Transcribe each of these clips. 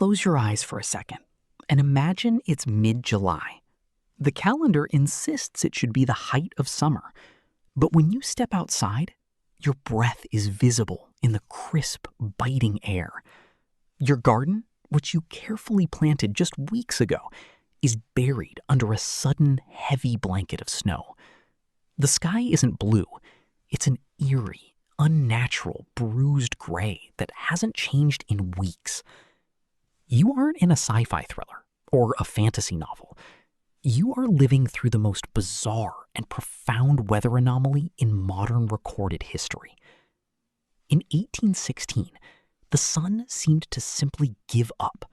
close your eyes for a second and imagine it's mid-July. The calendar insists it should be the height of summer, but when you step outside, your breath is visible in the crisp, biting air. Your garden, which you carefully planted just weeks ago, is buried under a sudden, heavy blanket of snow. The sky isn't blue. It's an eerie, unnatural, bruised gray that hasn't changed in weeks. You aren't in a sci-fi thriller or a fantasy novel. You are living through the most bizarre and profound weather anomaly in modern recorded history. In 1816, the sun seemed to simply give up.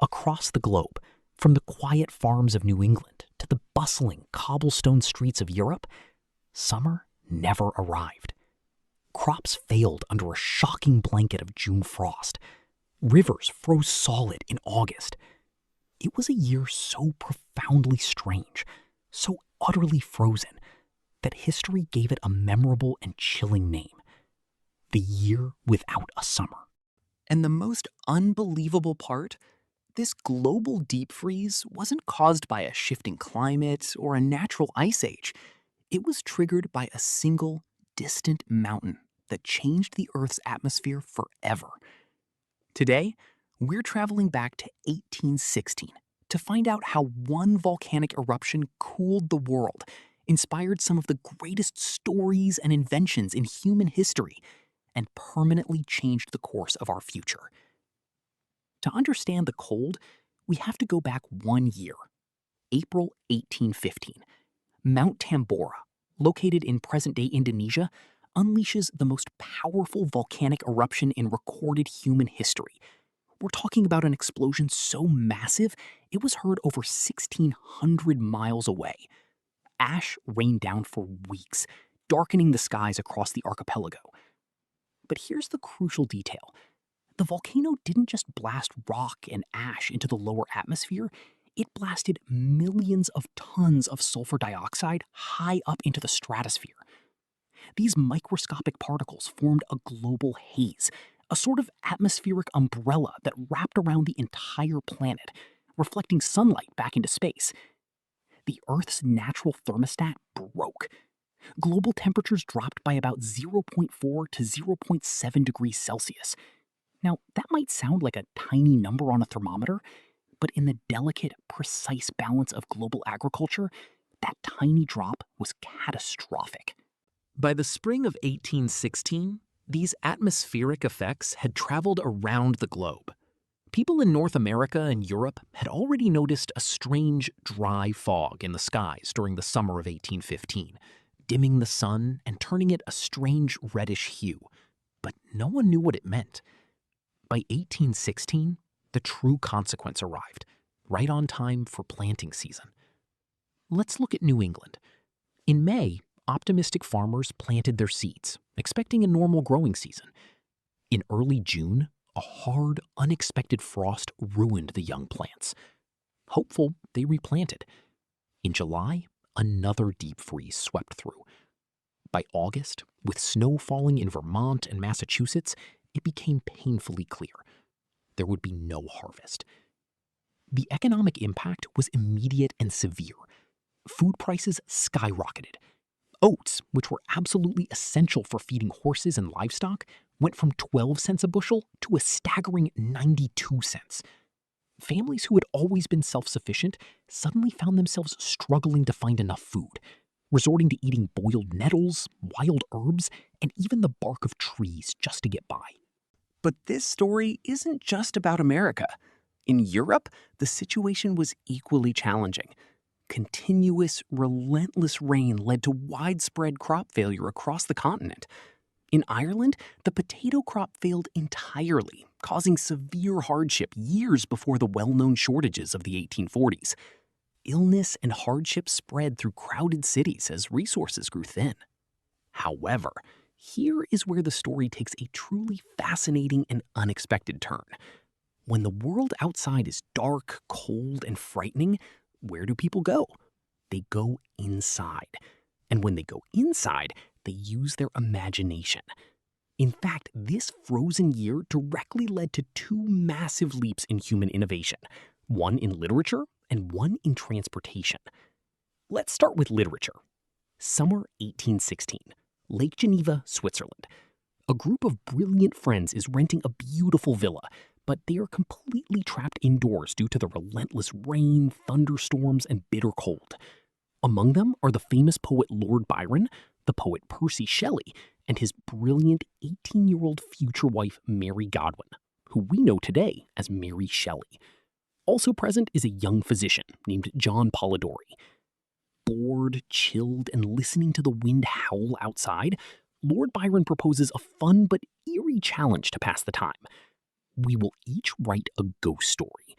Across the globe, from the quiet farms of New England to the bustling cobblestone streets of Europe, summer never arrived. Crops failed under a shocking blanket of June frost. Rivers froze solid in August. It was a year so profoundly strange, so utterly frozen, that history gave it a memorable and chilling name: the year without a summer. And the most unbelievable part? This global deep freeze wasn't caused by a shifting climate or a natural ice age. It was triggered by a single, distant mountain that changed the Earth's atmosphere forever. Today, we're traveling back to 1816 to find out how one volcanic eruption cooled the world, inspired some of the greatest stories and inventions in human history, and permanently changed the course of our future. To understand the cold, we have to go back 1 year, April 1815. Mount Tambora, located in present-day Indonesia, unleashes the most powerful volcanic eruption in recorded human history. We're talking about an explosion so massive, it was heard over 1,600 miles away. Ash rained down for weeks, darkening the skies across the archipelago. But here's the crucial detail. The volcano didn't just blast rock and ash into the lower atmosphere, it blasted millions of tons of sulfur dioxide high up into the stratosphere. These microscopic particles formed a global haze, a sort of atmospheric umbrella that wrapped around the entire planet, reflecting sunlight back into space. The Earth's natural thermostat broke. Global temperatures dropped by about 0.4 to 0.7 degrees Celsius. Now, that might sound like a tiny number on a thermometer, but in the delicate, precise balance of global agriculture, that tiny drop was catastrophic. By the spring of 1816, these atmospheric effects had traveled around the globe. People in North America and Europe had already noticed a strange, dry fog in the skies during the summer of 1815, dimming the sun and turning it a strange reddish hue. But no one knew what it meant. By 1816, the true consequence arrived, right on time for planting season. Let's look at New England. In May, optimistic farmers planted their seeds, expecting a normal growing season. In early June, a hard, unexpected frost ruined the young plants. Hopeful, they replanted. In July, another deep freeze swept through. By August, with snow falling in Vermont and Massachusetts, it became painfully clear there would be no harvest. The economic impact was immediate and severe. Food prices skyrocketed. Oats, which were absolutely essential for feeding horses and livestock, went from 12 cents a bushel to a staggering 92 cents. Families who had always been self-sufficient suddenly found themselves struggling to find enough food, resorting to eating boiled nettles, wild herbs, and even the bark of trees just to get by. But this story isn't just about America. In Europe, the situation was equally challenging. Continuous, relentless rain led to widespread crop failure across the continent. In Ireland, the potato crop failed entirely, causing severe hardship years before the well-known shortages of the 1840s. Illness and hardship spread through crowded cities as resources grew thin. However, here is where the story takes a truly fascinating and unexpected turn. When the world outside is dark, cold, and frightening, where do people go? They go inside. And when they go inside, they use their imagination. In fact, this frozen year directly led to two massive leaps in human innovation, one in literature and one in transportation. Let's start with literature. Summer 1816, Lake Geneva, Switzerland. A group of brilliant friends is renting a beautiful villa, but they are completely trapped indoors due to the relentless rain, thunderstorms, and bitter cold. Among them are the famous poet Lord Byron, the poet Percy Shelley, and his brilliant 18-year-old future wife Mary Godwin, who we know today as Mary Shelley. Also present is a young physician named John Polidori. Bored, chilled, and listening to the wind howl outside, Lord Byron proposes a fun but eerie challenge to pass the time. We will each write a ghost story.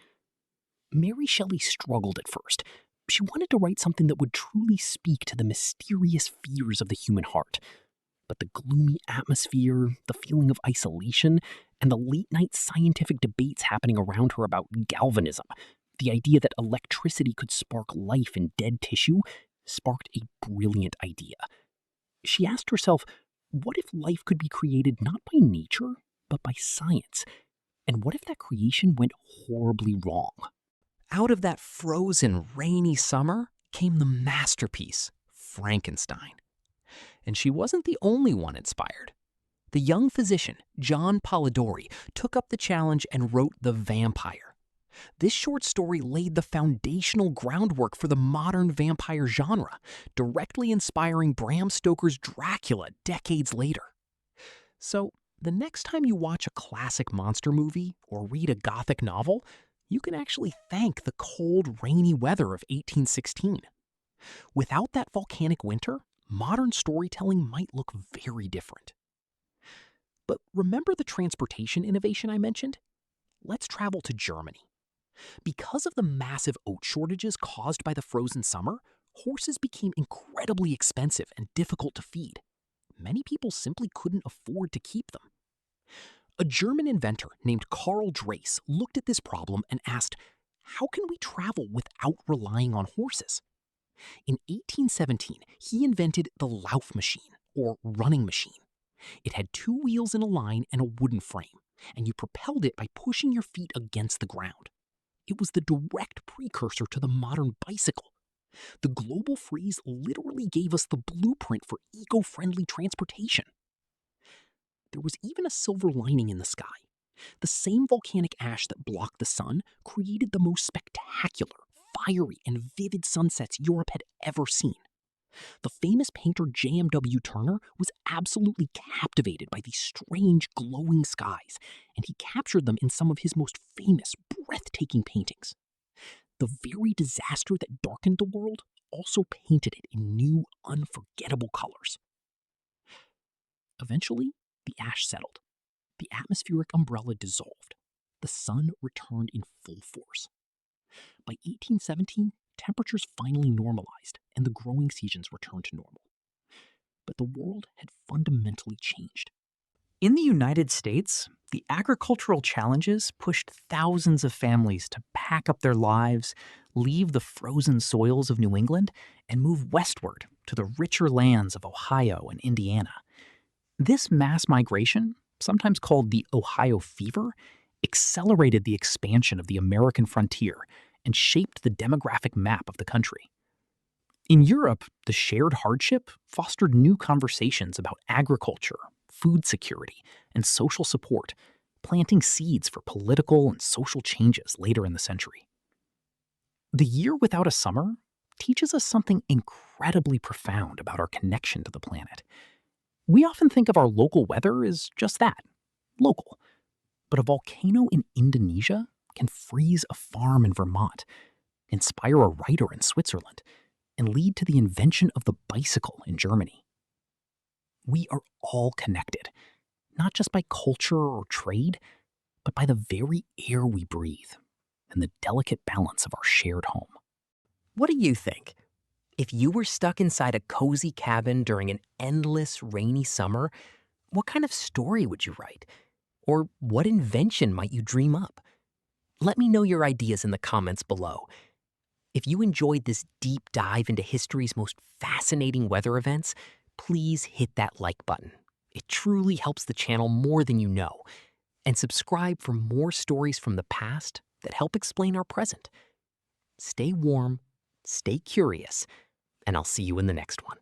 Mary Shelley struggled at first. She wanted to write something that would truly speak to the mysterious fears of the human heart. But the gloomy atmosphere, the feeling of isolation, and the late-night scientific debates happening around her about galvanism, the idea that electricity could spark life in dead tissue, sparked a brilliant idea. She asked herself, what if life could be created not by nature, but by science? And what if that creation went horribly wrong? Out of that frozen, rainy summer came the masterpiece, Frankenstein. And she wasn't the only one inspired. The young physician, John Polidori, took up the challenge and wrote The Vampire. This short story laid the foundational groundwork for the modern vampire genre, directly inspiring Bram Stoker's Dracula decades later. So, the next time you watch a classic monster movie or read a Gothic novel, you can actually thank the cold, rainy weather of 1816. Without that volcanic winter, modern storytelling might look very different. But remember the transportation innovation I mentioned? Let's travel to Germany. Because of the massive oat shortages caused by the frozen summer, horses became incredibly expensive and difficult to feed. Many people simply couldn't afford to keep them. A German inventor named Karl Dreis looked at this problem and asked, how can we travel without relying on horses? In 1817, he invented the Lauf machine, or running machine. It had two wheels in a line and a wooden frame, and you propelled it by pushing your feet against the ground. It was the direct precursor to the modern bicycle. The global freeze literally gave us the blueprint for eco-friendly transportation. There was even a silver lining in the sky. The same volcanic ash that blocked the sun created the most spectacular, fiery, and vivid sunsets Europe had ever seen. The famous painter J.M.W. Turner was absolutely captivated by these strange, glowing skies, and he captured them in some of his most famous, breathtaking paintings. The very disaster that darkened the world also painted it in new, unforgettable colors. Eventually, the ash settled. The atmospheric umbrella dissolved. The sun returned in full force. By 1817, temperatures finally normalized and the growing seasons returned to normal. But the world had fundamentally changed. In the United States, the agricultural challenges pushed thousands of families to pack up their lives, leave the frozen soils of New England, and move westward to the richer lands of Ohio and Indiana. This mass migration, sometimes called the Ohio Fever, accelerated the expansion of the American frontier and shaped the demographic map of the country. In Europe, the shared hardship fostered new conversations about agriculture, food security, and social support, planting seeds for political and social changes later in the century. The year without a summer teaches us something incredibly profound about our connection to the planet. We often think of our local weather as just that, local. But a volcano in Indonesia can freeze a farm in Vermont, inspire a writer in Switzerland, and lead to the invention of the bicycle in Germany. We are all connected, not just by culture or trade, but by the very air we breathe and the delicate balance of our shared home. What do you think? If you were stuck inside a cozy cabin during an endless rainy summer, what kind of story would you write? Or what invention might you dream up? Let me know your ideas in the comments below. If you enjoyed this deep dive into history's most fascinating weather events, please hit that like button. It truly helps the channel more than you know. And subscribe for more stories from the past that help explain our present. Stay warm, stay curious, and I'll see you in the next one.